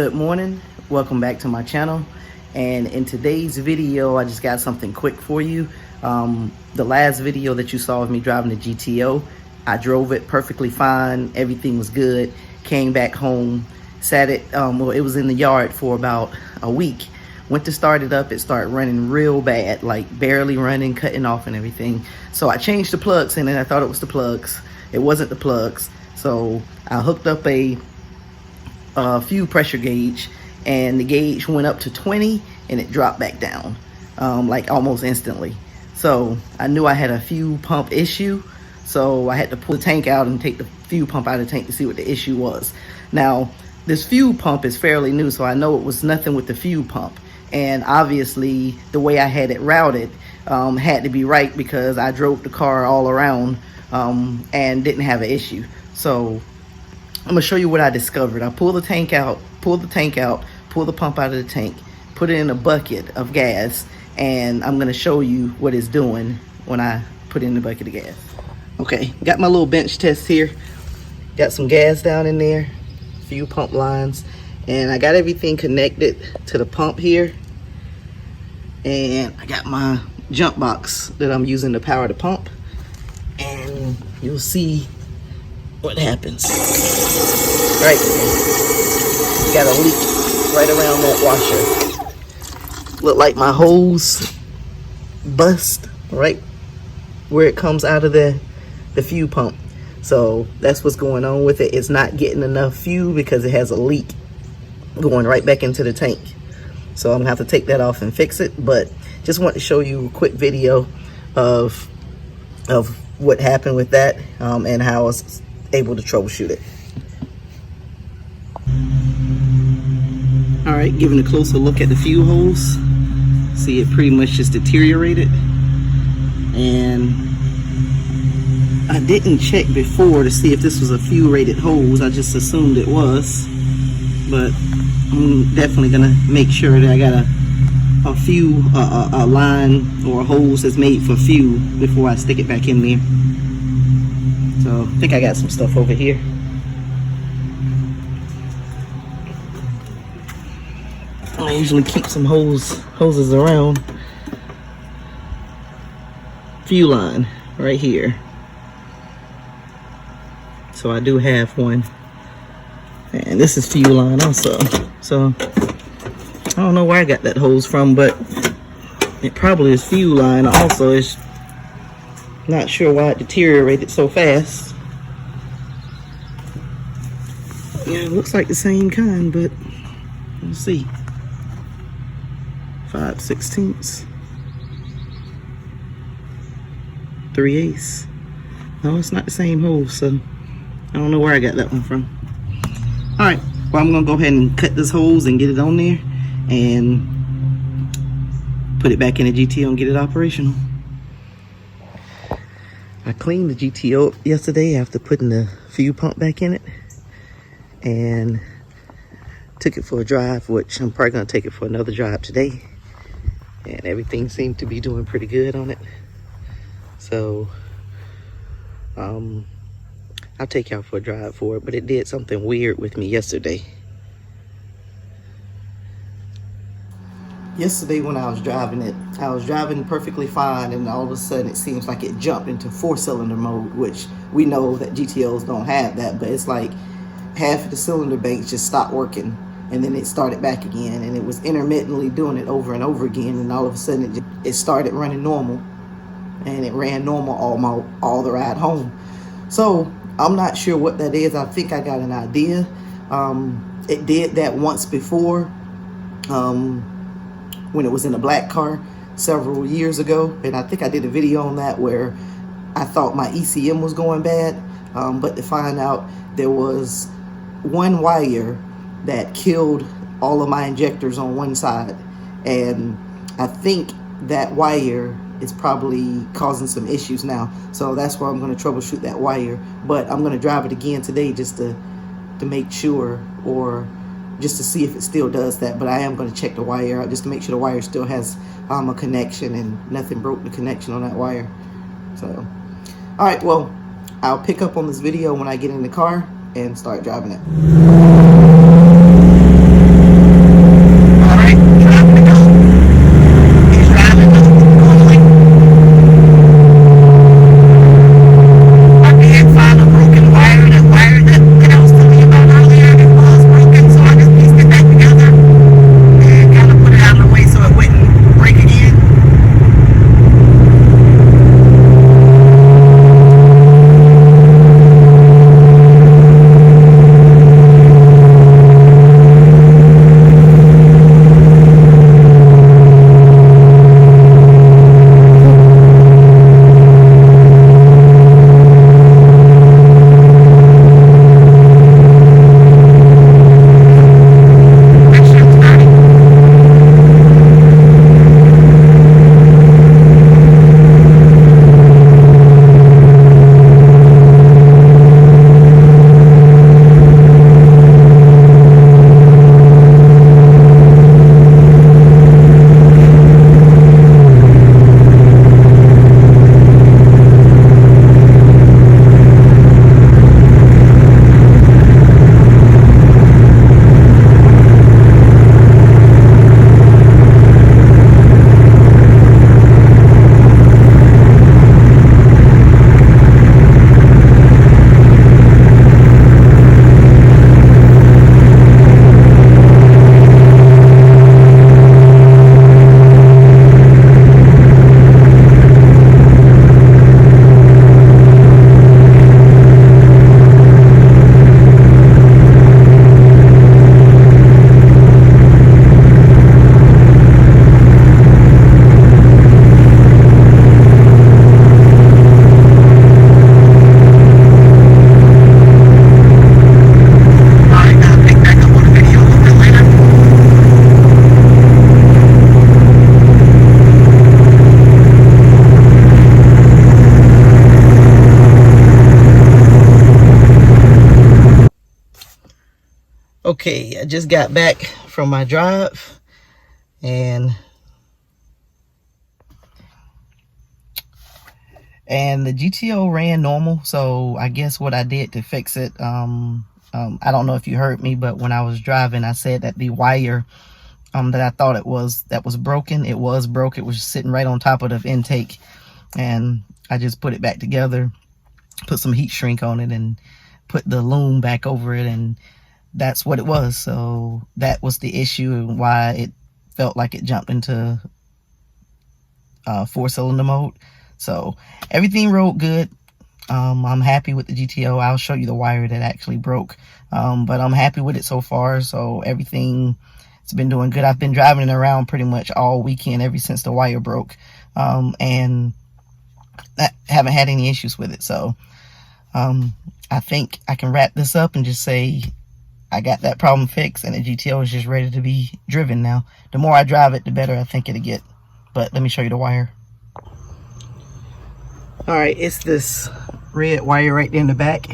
Good morning, welcome back to my channel. And in today's video I just got something quick for you. The last video that you saw of me driving the GTO, I drove it perfectly fine, everything was good, came back home, sat it, well, it was in the yard for about a week. Went to start it up, it started running real bad, like barely running, cutting off and everything. So I changed the plugs in it. I thought it was the plugs. It wasn't the plugs. So I hooked up a fuel pressure gauge, and the gauge went up to 20 and it dropped back down like almost instantly. So I knew I had a fuel pump issue, so I had to pull the tank out and take the fuel pump out of the tank to see what the issue was. Now this fuel pump is fairly new, so I know it was nothing with the fuel pump, and obviously the way I had it routed had to be right because I drove the car all around and didn't have an issue. So I'm gonna show you what I discovered. I pulled the tank out, pulled the pump out of the tank, put it in a bucket of gas, and I'm gonna show you what it's doing when I put it in the bucket of gas. Okay, got my little bench test here. Got some gas down in there, fuel pump lines, and I got everything connected to the pump here. And I got my jump box that I'm using to power the pump, and you'll see what happens. Right, got a leak right around that washer. Look like my hose bust right where it comes out of the fuel pump. So that's what's going on with it. It's not getting enough fuel because it has a leak going right back into the tank. So I'm gonna have to take that off and fix it, but just want to show you a quick video of what happened with that and how I was able to troubleshoot it. All right, giving a closer look at the fuel hose. See, it pretty much just deteriorated, and I didn't check before to see if this was a fuel rated hose. I just assumed it was, but I'm definitely gonna make sure that I got a fuel a line or a hose that's made for fuel before I stick it back in there. So I think I got some stuff over here. I usually keep some hoses around. Fuel line right here. So I do have one. And this is fuel line also. So I don't know where I got that hose from, but it probably is fuel line also. It's not sure why it deteriorated so fast. Yeah, it looks like the same kind, but we'll see. 5/16, 3/8. No, it's not the same hose, so I don't know where I got that one from. All right, well, I'm gonna go ahead and cut this hose and get it on there and put it back in the GTO and get it operational. I cleaned the GTO yesterday after putting the fuel pump back in it, and took it for a drive, which I'm probably gonna take it for another drive today, and everything seemed to be doing pretty good on it. So I'll take y'all for a drive for it, but it did something weird with me yesterday. Yesterday when I was driving it, I was driving perfectly fine, and all of a sudden it seems like it jumped into 4-cylinder mode, which we know that GTOs don't have that, but it's like half of the cylinder banks just stopped working, and then it started back again, and it was intermittently doing it over and over again, and all of a sudden it started running normal, and it ran normal all the ride home. So I'm not sure what that is. I think I got an idea. It did that once before, when it was in a black car several years ago, and I think I did a video on that where I thought my ECM was going bad, but to find out there was one wire that killed all of my injectors on one side, and I think that wire is probably causing some issues now. So that's why I'm going to troubleshoot that wire, but I'm going to drive it again today just to make sure, or just to see if it still does that. But I am going to check the wire out just to make sure the wire still has a connection and nothing broke the connection on that wire. So all right, well, I'll pick up on this video when I get in the car and start driving it. Okay, I just got back from my drive, and the GTO ran normal. So I guess what I did to fix it, I don't know if you heard me, but when I was driving, I said that the wire that I thought that was broken, it was broke. It was sitting right on top of the intake, and I just put it back together, put some heat shrink on it, and put the loom back over it, and that's what it was. So that was the issue and why it felt like it jumped into 4-cylinder mode. So everything rode good. I'm happy with the GTO. I'll show you the wire that actually broke, but I'm happy with it so far. So everything, it's been doing good. I've been driving it around pretty much all weekend ever since the wire broke, and I haven't had any issues with it. So I think I can wrap this up and just say I got that problem fixed, and the GTO is just ready to be driven now. The more I drive it, the better I think it'll get. But let me show you the wire. All right, it's this red wire right there in the back.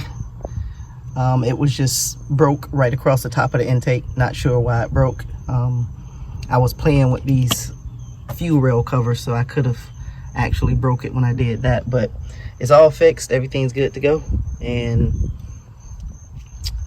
It was just broke right across the top of the intake. Not sure why it broke. I was playing with these fuel rail covers, so I could have actually broke it when I did that. But it's all fixed. Everything's good to go. And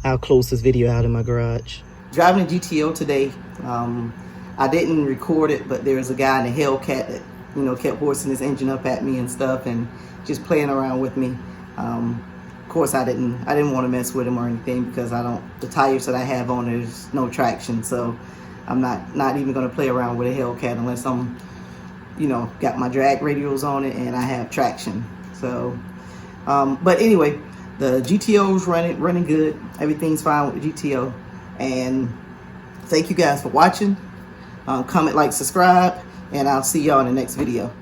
I'll close this video out in my garage. Driving a GTO today, I didn't record it, but there's a guy in a Hellcat that, you know, kept hoisting his engine up at me and stuff and just playing around with me. Of course, I didn't want to mess with him or anything, because the tires that I have on, there's no traction, so I'm not even going to play around with a Hellcat unless I'm, you know, got my drag radials on it and I have traction. So, but anyway, the GTO's running good. Everything's fine with the GTO. And thank you guys for watching. Comment, like, subscribe, and I'll see y'all in the next video.